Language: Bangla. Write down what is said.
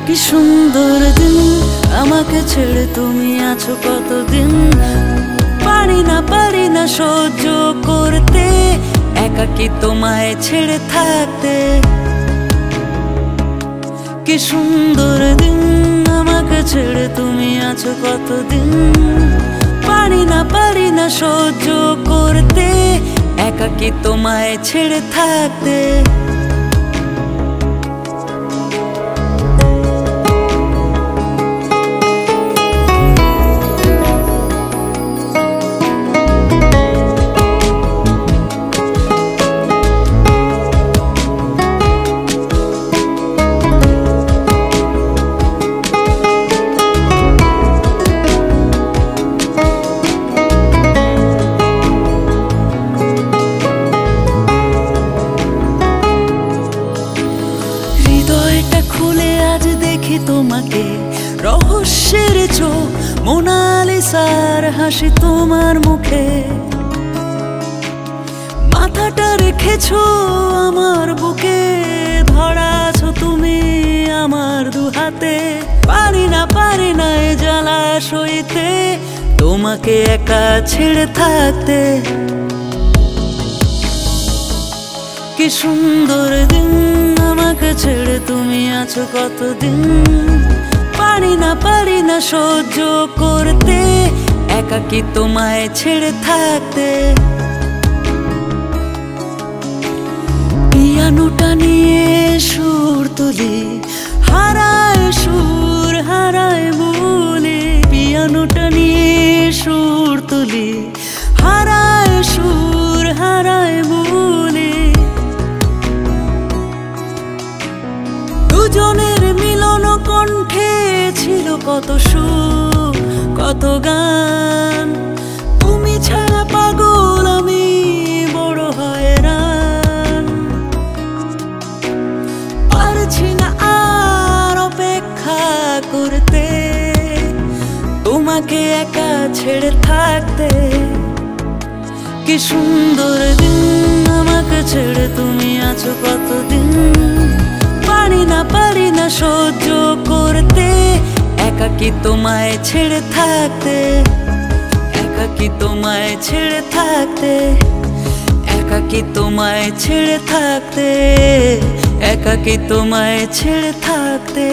কি সুন্দর দিন, আমাকে ছেড়ে তুমি আছো কতদিন। পারি না সহ্য করতে, একাকী তোমায় ছেড়ে থাকতে। কি সুন্দর দিন, আমাকে ছেড়ে তুমি আছো কতদিন। পারি না সহ্য করতে, একাকী তোমায় ছেড়ে থাকতে। খুলে আজ দেখি তোমাকে, রহস্যের চোখ, মোনালিসার হাসি তোমার মুখে। মাথাটা রেখেছো আমার বুকে, ধরাছো তুমি আমার দুহাতে। পারি না এ জ্বালা সইতে, তোমাকে একা ছেড়ে থাকতে। কি সুন্দর দিন, আমাকে ছেড়ে তুমি আছো কতদিন। পারি না সহ্য করতে, একাকী তোমায় ছেড়ে থাকতে। পিয়ানোটা নিয়ে সুর তুলি, হারায় সুর হারায় বলে। পিয়ানোটা নিয়ে সুর তুলি, হারায় সুর হারায় বলে। দুজনের মিলন কণ্ঠে ছিল কত সুর, কত গান। তুমি ছাড়া পাগল আমি বড় হয়রান। পারছি না আর অপেক্ষা করতে, তোমাকে একা ছেড়ে থাকতে। কি সুন্দর দিন, আমাকে ছেড়ে তুমি আছো কতদিন। পারি না সহ্য করতে, একাকী তোমায় ছেড়ে থাকতে। একাকী তোমায় ছেড়ে থাকতে, একাকী তোমায় ছেড়ে থাকতে, একাকী তোমায় ছেড়ে থাকতে।